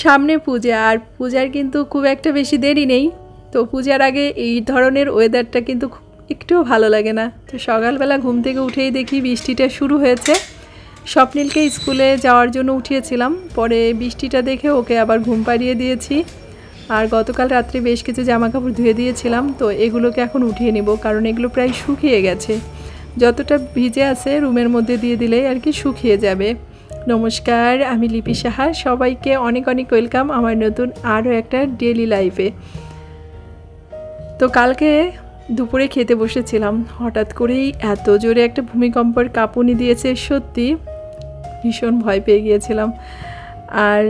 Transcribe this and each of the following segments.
সামনে পূজা, আর পূজার কিন্তু খুব একটা বেশি দেরি নেই। তো পূজার আগে এই ধরনের ওয়েদারটা কিন্তু একটুও ভালো লাগে না। তো সকালবেলা ঘুম থেকে উঠেই দেখি বৃষ্টিটা শুরু হয়েছে। স্বপ্নিলকে স্কুলে যাওয়ার জন্য উঠিয়েছিলাম, পরে বৃষ্টিটা দেখে ওকে আবার ঘুম পাড়িয়ে দিয়েছি। আর গতকাল রাত্রে বেশ কিছু জামা কাপড় ধুয়ে দিয়েছিলাম, তো এগুলোকে এখন উঠিয়ে নেব, কারণ এগুলো প্রায় শুকিয়ে গেছে। যতটা ভিজে আছে রুমের মধ্যে দিয়ে দিলেই আর কি শুকিয়ে যাবে। নমস্কার, আমি লিপি সাহা, সবাইকে অনেক অনেক ওয়েলকাম আমার নতুন আরও একটা ডেইলি লাইফে। তো কালকে দুপুরে খেতে বসেছিলাম, হঠাৎ করেই এত জোরে একটা ভূমিকম্পের কাঁপুনি দিয়েছে, সত্যি ভীষণ ভয় পেয়ে গিয়েছিলাম। আর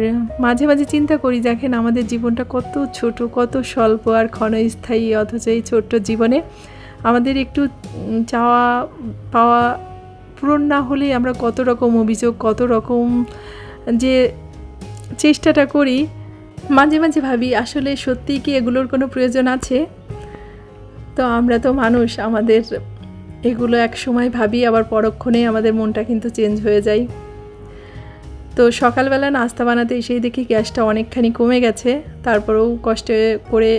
মাঝে মাঝে চিন্তা করি, দেখেন আমাদের জীবনটা কত ছোট, কত স্বল্প আর ক্ষণস্থায়ী, অথচ এই ছোট্ট জীবনে আমাদের একটু চাওয়া পাওয়া পূরণ না হলেই আমরা কত রকম অভিযোগ, কত রকম যে চেষ্টাটা করি। মাঝে মাঝে ভাবি আসলে সত্যিই কি এগুলোর কোনো প্রয়োজন আছে? তো আমরা তো মানুষ, আমাদের এগুলো এক সময় ভাবি, আবার পরক্ষণে আমাদের মনটা কিন্তু চেঞ্জ হয়ে যায়। তো সকালবেলা নাস্তা বানাতে এসেই দেখি গ্যাসটা অনেকখানি কমে গেছে। তারপরেও কষ্টে করে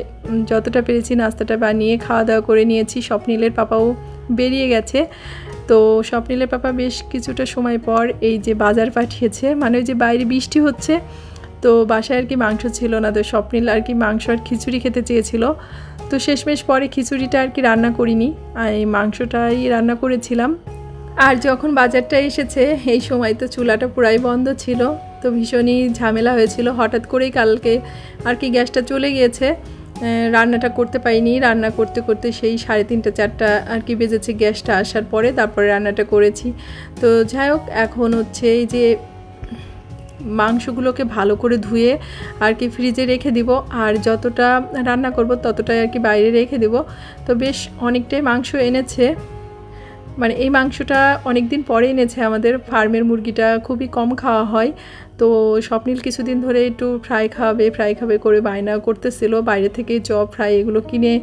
যতটা পেরেছি নাস্তাটা বানিয়ে খাওয়া দাওয়া করে নিয়েছি। স্বপ্নিলের পাপাও বেরিয়ে গেছে। তো স্বপ্নিলের পাপা বেশ কিছুটা সময় পর এই যে বাজার পাঠিয়েছে, মানে ওই যে বাইরে বৃষ্টি হচ্ছে, তো বাসায় আর কি মাংস ছিল না। তো স্বপ্নিল আর কি মাংস আর খিচুড়ি খেতে চেয়েছিল। তো শেষমেশ পরে খিচুড়িটা আর কি রান্না করিনি, এই মাংসটাই রান্না করেছিলাম। আর যখন বাজারটা এসেছে এই সময় তো চুলাটা পুরাই বন্ধ ছিল, তো ভীষণই ঝামেলা হয়েছিল। হঠাৎ করেই কালকে আর কি গ্যাসটা চলে গিয়েছে, রান্নাটা করতে পারিনি। রান্না করতে করতে সেই 3:30 4টা আর কি বেজেছে গ্যাসটা আসার পরে, তারপরে রান্নাটা করেছি। তো যাই হোক, এখন হচ্ছে এই যে মাংসগুলোকে ভালো করে ধুয়ে আর কি ফ্রিজে রেখে দিব, আর যতটা রান্না করব ততটাই আর কি বাইরে রেখে দিব। তো বেশ অনেকটাই মাংস এনেছে, মানে এই মাংসটা অনেক দিন পরে এনেছে। আমাদের ফার্মের মুরগিটা খুবই কম খাওয়া হয়, তো স্বপ্নিল কিছুদিন ধরে একটু ফ্রাই খাবে করে বায়না করতেছিল। বাইরে থেকে চপ ফ্রাই এগুলো কিনে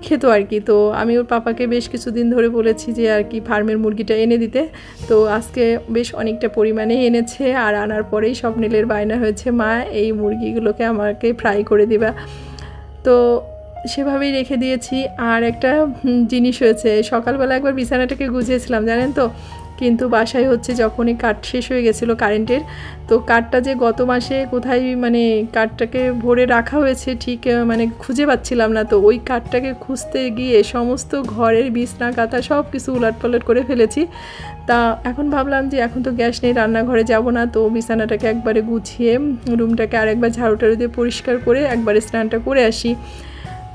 খেত আর কি। তো আমি ওর পাপাকে বেশ কিছুদিন ধরে বলেছি যে আর কি ফার্মের মুরগিটা এনে দিতে। তো আজকে বেশ অনেকটা পরিমাণে এনেছে, আর আনার পরেই স্বপ্নিলের বায়না হয়েছে, মা এই মুরগিগুলোকে আমাকে ফ্রাই করে দিবা। তো সেভাবেই রেখে দিয়েছি। আর একটা জিনিস হয়েছে, সকালবেলা একবার বিছানাটাকে গুছিয়েছিলাম জানেন তো, কিন্তু বাসায় হচ্ছে যখনই কাঠ শেষ হয়ে গেছিলো কারেন্টের, তো কাঠটা যে গত মাসে কোথায় মানে কাঠটাকে ভরে রাখা হয়েছে ঠিক মানে খুঁজে পাচ্ছিলাম না। তো ওই কাঠটাকে খুঁজতে গিয়ে সমস্ত ঘরের বিছনা কাঁথা সব কিছু উলটপালট করে ফেলেছি। তা এখন ভাবলাম যে এখন তো গ্যাস নেই, রান্নাঘরে যাব না, তো বিছানাটাকে একবারে গুছিয়ে রুমটাকে আরেকবার ঝাড়ু টাড়ু দিয়ে পরিষ্কার করে একবারে স্নানটা করে আসি।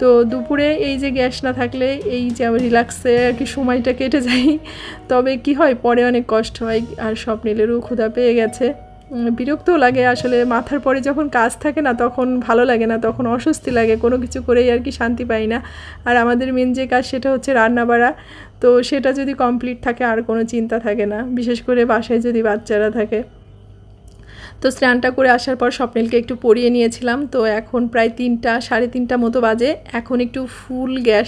তো দুপুরে এই যে গ্যাস না থাকলে এই যে আমি রিল্যাক্সে আর কি সময়টা কেটে যাই। তবে কি হয়, পরে অনেক কষ্ট হয়। আর স্বপ্নিলেরও ক্ষুধা পেয়ে গেছে, বিরক্তও লাগে আসলে। মাথার পরে যখন কাজ থাকে না তখন ভালো লাগে না, তখন অস্বস্তি লাগে, কোনো কিছু করেই আর কি শান্তি পাই না। আর আমাদের মেন যে কাজ সেটা হচ্ছে রান্না বাড়া, তো সেটা যদি কমপ্লিট থাকে আর কোনো চিন্তা থাকে না, বিশেষ করে বাসায় যদি বাচ্চারা থাকে। তো স্নানটা করে আসার পর স্বপ্নিলকে একটু পরিয়ে নিয়েছিলাম। তো এখন প্রায় 3টা 3:30 মতো বাজে, এখন একটু ফুল গ্যাস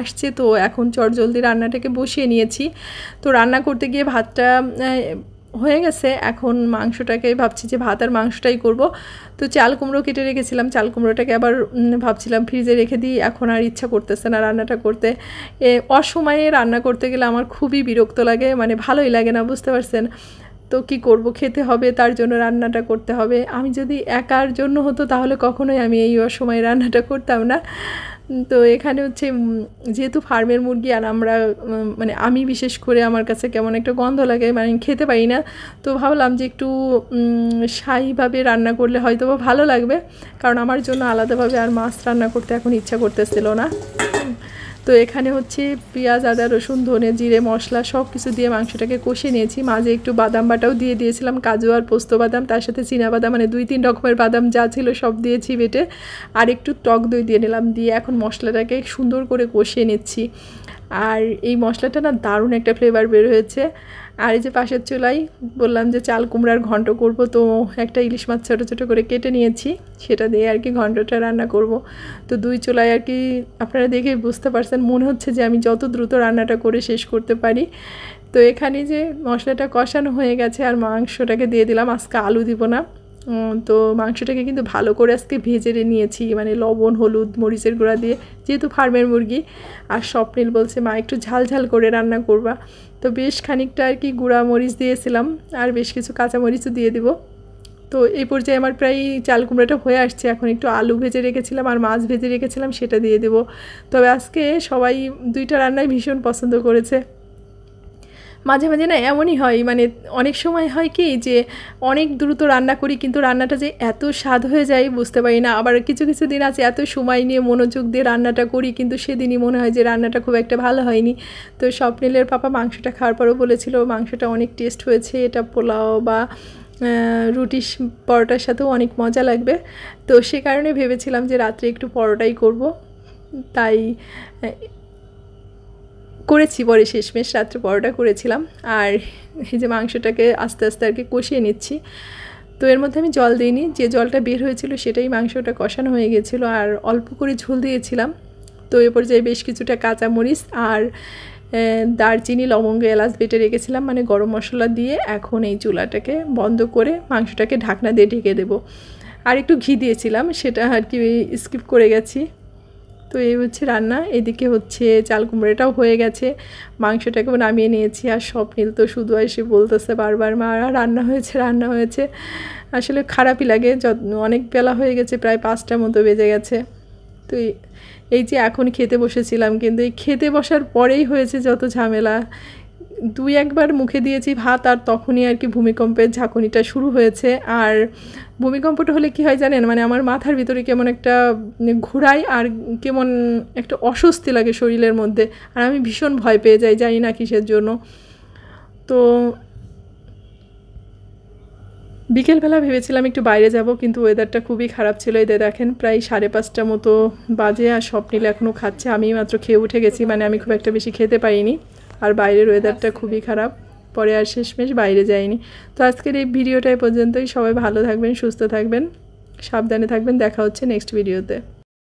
আসছে, তো এখন চটজলদি রান্নাটাকে বসিয়ে নিয়েছি। তো রান্না করতে গিয়ে ভাতটা হয়ে গেছে, এখন মাংসটাকে ভাবছি যে ভাত আর মাংসটাই করব। তো চাল কুমড়ো কেটে রেখেছিলাম, চাল কুমড়োটাকে আবার ভাবছিলাম ফ্রিজে রেখে দিই, এখন আর ইচ্ছা করতেছে না রান্নাটা করতে। অসময়ে রান্না করতে গেলে আমার খুবই বিরক্ত লাগে, মানে ভালোই লাগে না, বুঝতে পারছেন। তো কি করব, খেতে হবে, তার জন্য রান্নাটা করতে হবে। আমি যদি একার জন্য হতো তাহলে কখনোই আমি এই অসময়ে রান্নাটা করতাম না। তো এখানে হচ্ছে যেহেতু ফার্মের মুরগি, আর আমরা মানে আমি বিশেষ করে আমার কাছে কেমন একটা গন্ধ লাগে, মানে খেতে পারি না। তো ভাবলাম যে একটু শাহীভাবে রান্না করলে হয়তো ভালো লাগবে, কারণ আমার জন্য আলাদাভাবে আর মাছ রান্না করতে এখন ইচ্ছা করতেছিল না। তো এখানে হচ্ছে পেঁয়াজ আদা রসুন ধনে জিরে মশলা সব কিছু দিয়ে মাংসটাকে কষিয়ে নিয়েছি। মাঝে একটু বাদাম বাটাও দিয়ে দিয়েছিলাম, কাজু আর পোস্ত বাদাম, তার সাথে চীনা বাদাম, মানে 2-3 রকমের বাদাম যা ছিল সব দিয়েছি বেটে। আর একটু টক দই দিয়ে নিলাম, দিয়ে এখন মশলাটাকে সুন্দর করে কষিয়ে নিচ্ছি। আর এই মশলাটা না দারুণ একটা ফ্লেভার বের হয়েছে। আর এই যে পাশের চুলাই বললাম যে চাল কুমড়ার ঘন্ট করব, তো একটা ইলিশ মাছ ছোটো ছোটো করে কেটে নিয়েছি, সেটা দিয়ে আর কি ঘন্টটা রান্না করব। তো 2 চুলাই আর কি আপনারা দেখে বুঝতে পারছেন, মনে হচ্ছে যে আমি যত দ্রুত রান্নাটা করে শেষ করতে পারি। তো এখানে যে মশলাটা কষানো হয়ে গেছে আর মাংসটাকে দিয়ে দিলাম, আজকে আলু দিব না, তো মাংসটাকে কিন্তু ভালো করে আজকে ভেজে নিয়েছি, মানে লবণ হলুদ মরিচের গুঁড়া দিয়ে, যেহেতু ফার্মের মুরগি। আর স্বপ্নিল বলছে মা একটু ঝাল ঝাল করে রান্না করবা, তো বেশ খানিকটা আর কি গুঁড়া মরিচ দিয়েছিলাম, আর বেশ কিছু কাঁচা মরিচও দিয়ে দিব। তো এই পর্যায়ে আমার প্রায় চাল কুমড়োটা হয়ে আসছে। এখন একটু আলু ভেজে রেখেছিলাম আর মাছ ভেজে রেখেছিলাম, সেটা দিয়ে দেব। তবে আজকে সবাই দুইটা রান্নাই ভীষণ পছন্দ করেছে। মাঝে মাঝে না এমনই হয়, মানে অনেক সময় হয় কি যে অনেক দ্রুত রান্না করি, কিন্তু রান্নাটা যে এত স্বাদ হয়ে যায় বুঝতে পারি না। আবার কিছু কিছু দিন আছে এত সময় নিয়ে মনোযোগ দিয়ে রান্নাটা করি, কিন্তু সেদিনই মনে হয় যে রান্নাটা খুব একটা ভালো হয়নি। তো স্বপ্নিলের পাপা মাংসটা খাওয়ার পরেও বলেছিল মাংসটা অনেক টেস্ট হয়েছে, এটা পোলাও বা রুটি পরোটার সাথেও অনেক মজা লাগবে। তো সে কারণে ভেবেছিলাম যে রাত্রে একটু পরোটাই করব, তাই করেছি। পরে শেষমেশ রাত্রে পরোটা করেছিলাম। আর এই যে মাংসটাকে আস্তে আস্তে আর কি কষিয়ে নিচ্ছি। তো এর মধ্যে আমি জল দিইনি, যে জলটা বের হয়েছিল সেটাই মাংসটা কষানো হয়ে গেছিলো, আর অল্প করে ঝোল দিয়েছিলাম। তো এ পর্যায়ে বেশ কিছুটা কাঁচামরিচ আর দারচিনি লবঙ্গ এলাচ বেটে রেখেছিলাম, মানে গরম মশলা দিয়ে এখন এই চুলাটাকে বন্ধ করে মাংসটাকে ঢাকনা দিয়ে ঢেকে দেবো। আর একটু ঘি দিয়েছিলাম, সেটা আর কি স্কিপ করে গেছি। তো এই হচ্ছে রান্না। এদিকে হচ্ছে চাল কুমড়োটাও হয়ে গেছে, মাংসটাকেও নামিয়ে নিয়েছি। আর স্বপ্নিল তো শুধু এসে বলতেছে বারবার মা রান্না হয়েছে রান্না হয়েছে। আসলে খারাপই লাগে, অনেক বেলা হয়ে গেছে, প্রায় 5টার মতো বেজে গেছে। তো এই যে এখন খেতে বসেছিলাম, কিন্তু এই খেতে বসার পরেই হয়েছে যত ঝামেলা। 2-1বার মুখে দিয়েছি ভাত, আর তখনই আর কি ভূমিকম্পের ঝাঁকুনিটা শুরু হয়েছে। আর ভূমিকম্পটা হলে কি হয় জানেন, মানে আমার মাথার ভিতরে কেমন একটা ঘোরায়, আর কেমন একটা অস্বস্তি লাগে শরীরের মধ্যে, আর আমি ভীষণ ভয় পেয়ে যাই, জানি না কিসের জন্য। তো বিকেলবেলা ভেবেছিলাম একটু বাইরে যাব, কিন্তু ওয়েদারটা খুবই খারাপ ছিল। এদের দেখেন প্রায় 5:30 মতো বাজে, আর স্বপ্নিল এখনও খাচ্ছে, আমি মাত্র খেয়ে উঠে গেছি, মানে আমি খুব একটা বেশি খেতে পারিনি। আর বাইরের ওয়েদারটা খুবই খারাপ, পরে আর শেষমেশ বাইরে যাইনি। তো আজকের এই ভিডিওটা পর্যন্তই। সবাই ভালো থাকবেন, সুস্থ থাকবেন, সাবধানে থাকবেন। দেখা হচ্ছে নেক্সট ভিডিওতে।